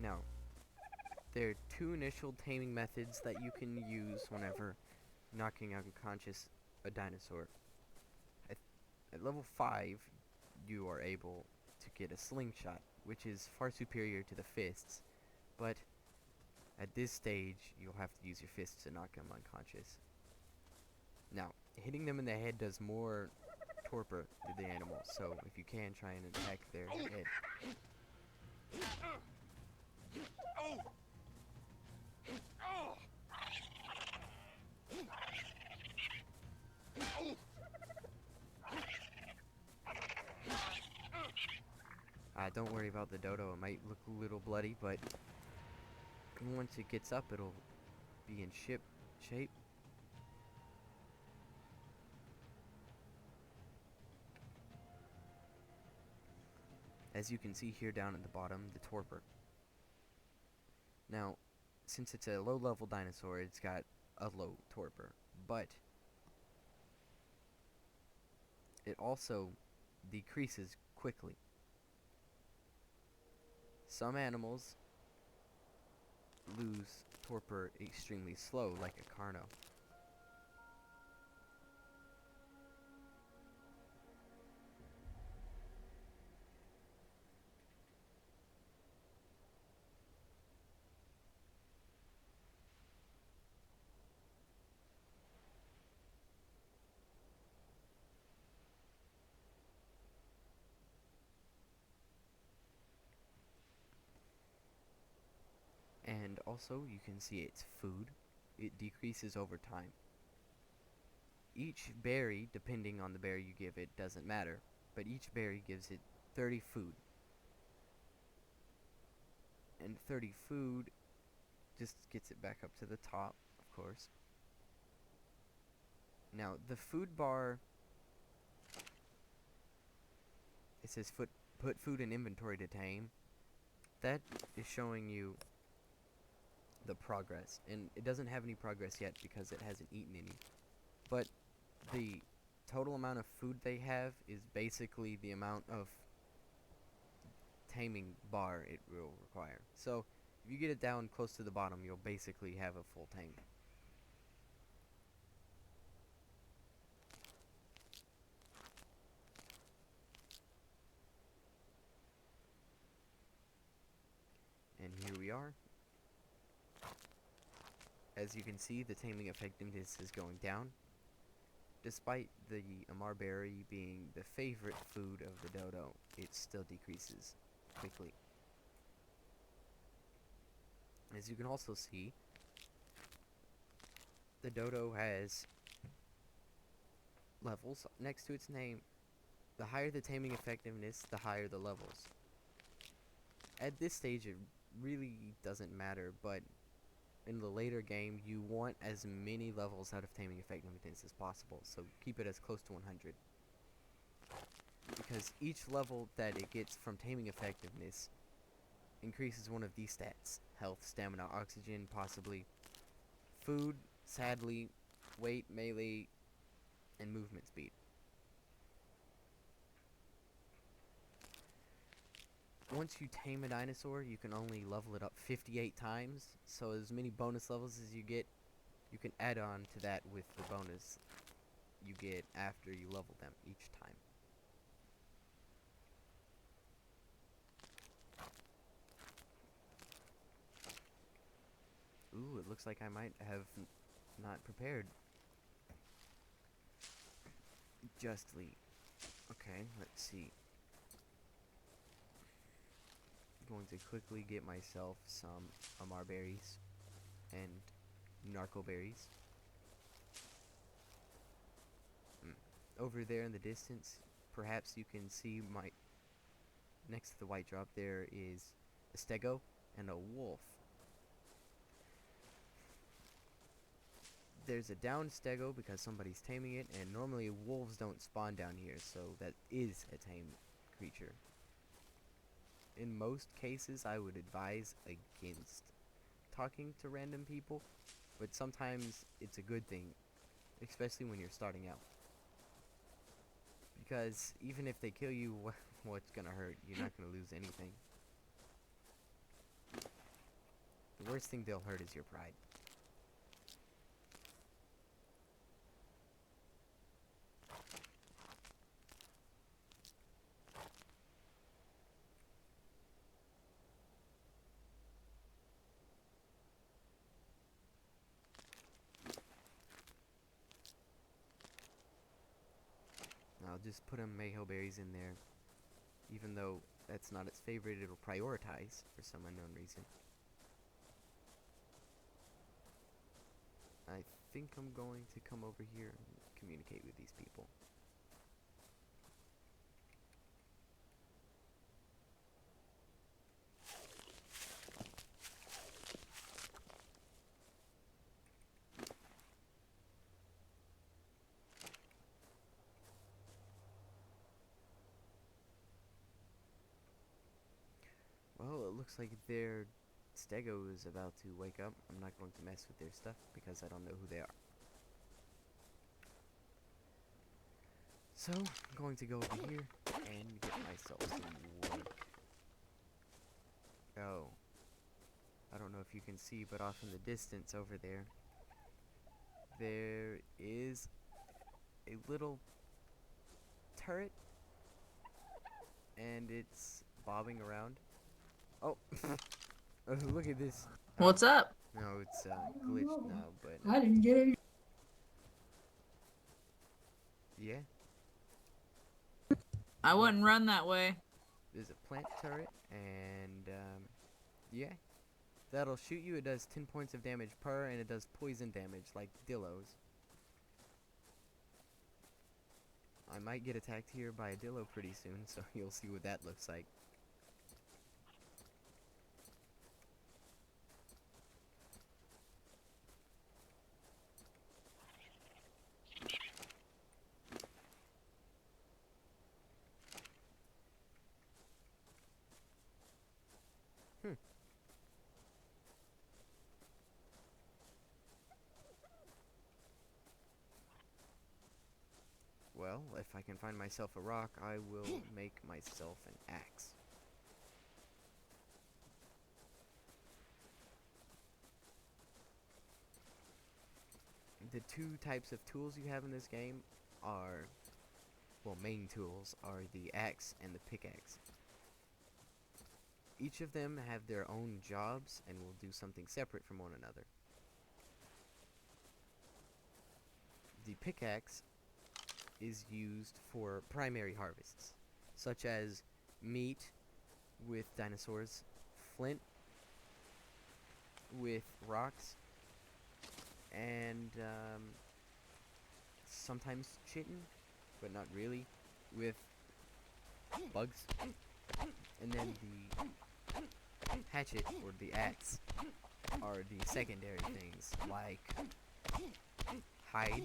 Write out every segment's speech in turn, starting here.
Now, there are two initial taming methods that you can use whenever knocking unconscious a dinosaur. At, at level 5, you are able to get a slingshot, which is far superior to the fists, but at this stage, you'll have to use your fists to knock them unconscious. Now, hitting them in the head does more torpor to the animal, so if you can, try and attack their head. Don't worry about the dodo, it might look a little bloody, but once it gets up, it'll be in shape. As you can see here down at the bottom, the torpor. Now, since it's a low-level dinosaur, it's got a low torpor, but it also decreases quickly. Some animals lose torpor extremely slow, like a carno. And also, you can see its food. It decreases over time. Each berry, depending on the berry you give it, doesn't matter, but each berry gives it 30 food. And 30 food just gets it back up to the top, of course. Now, the food bar, it says put food in inventory to tame. That is showing you the progress, and it doesn't have any progress yet because it hasn't eaten any. But the total amount of food they have is basically the amount of taming bar it will require. So if you get it down close to the bottom, you'll basically have a full tame. And here we are. As you can see, the taming effectiveness is going down. Despite the Amar berry being the favorite food of the dodo, it still decreases quickly. As you can also see, the dodo has levels next to its name. The higher the taming effectiveness, the higher the levels. At this stage, it really doesn't matter, but in the later game, you want as many levels out of taming effectiveness as possible, so keep it as close to 100. Because each level that it gets from taming effectiveness increases one of these stats: health, stamina, oxygen, possibly food, sadly, weight, melee, and movement speed. Once you tame a dinosaur, you can only level it up 58 times, so as many bonus levels as you get, you can add on to that with the bonus you get after you level them each time. Ooh, it looks like I might have not prepared justly. Okay, let's see. Going to quickly get myself some Amar berries and narco berries. Over there in the distance, perhaps you can see my next to the white drop there is a stego and a wolf. There's a down stego because somebody's taming it, and normally wolves don't spawn down here, so that is a tame creature. In most cases, I would advise against talking to random people, but sometimes it's a good thing, especially when you're starting out. Because even if they kill you, what's gonna hurt? You're not gonna lose anything. The worst thing they'll hurt is your pride. I'll just put them mayho berries in there. Even though that's not its favorite, it'll prioritize for some unknown reason. I think I'm going to come over here and communicate with these people. Well, it looks like their stego is about to wake up. I'm not going to mess with their stuff because I don't know who they are. So, I'm going to go over here and get myself some wood. Oh. I don't know if you can see, but off in the distance over there, there is a little turret, and it's bobbing around. Oh, oh, look at this. Oh, What's up? no, it's glitched now, but I didn't get it. yeah. I Well, wouldn't run that way. there's a plant turret, and yeah, that'll shoot you. It does 10 points of damage per, and it does poison damage like Dillos. I might get attacked here by a Dillo pretty soon, so you'll see what that looks like. Hmm. Well, if I can find myself a rock, I will make myself an axe. The two types of tools you have in this game are, well, main tools are the axe and the pickaxe. Each of them have their own jobs and will do something separate from one another. The pickaxe is used for primary harvests, such as meat with dinosaurs, flint with rocks, and sometimes chitin, but not really, with bugs. And then the hatchet or the axe are the secondary things, like hide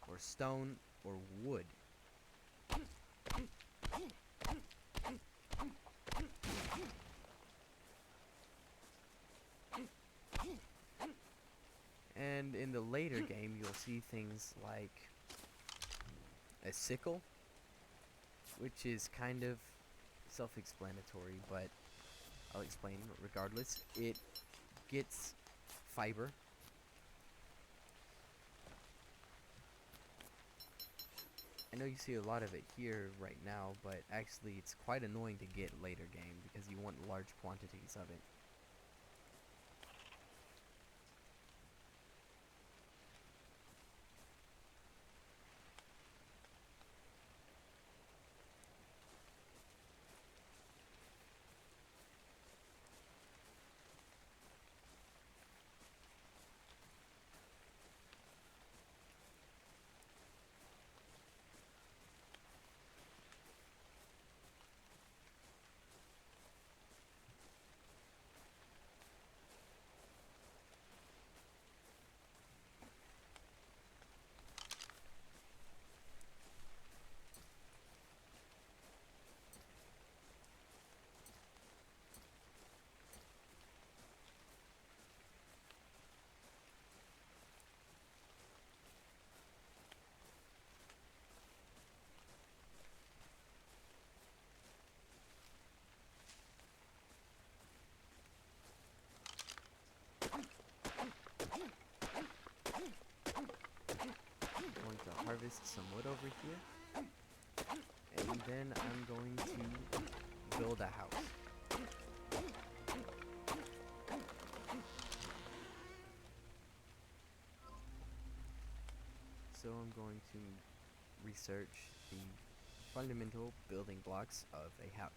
or stone or wood. And in the later game, you'll see things like a sickle, which is kind of self-explanatory, but I'll explain regardless. It gets fiber. I know you see a lot of it here right now, but actually it's quite annoying to get later game because you want large quantities of it. harvest some wood over here. And then I'm going to build a house. So I'm going to research the fundamental building blocks of a house.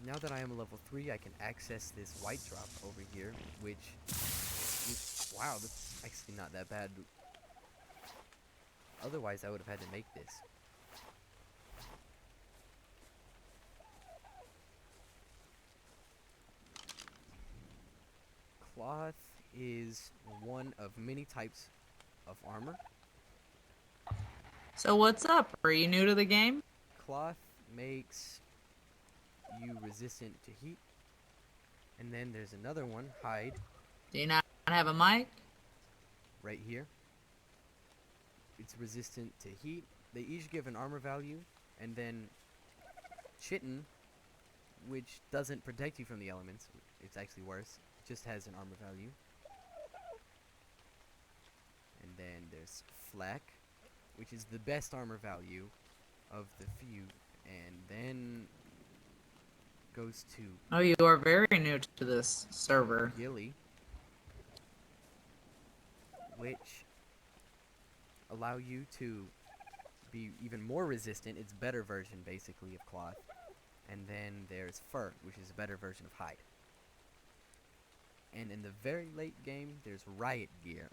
Now that I am a level 3, I can access this white drop over here, which is, wow, that's actually not that bad. Otherwise, I would have had to make this. Cloth is one of many types of armor. So what's up? Are you new to the game? Cloth makes you resistant to heat. And then there's another one, hide, Do you not have a mic? right here. It's resistant to heat. They each give an armor value. And then chitin, which doesn't protect you from the elements. It's actually worse. It just has an armor value. And then there's flak, which is the best armor value of the few. And then goes to Oh, you are very new to this server. gilly, which allow you to be even more resistant. It's better version, basically, of cloth. And then there's fur, which is a better version of hide. And in the very late game, there's riot gear,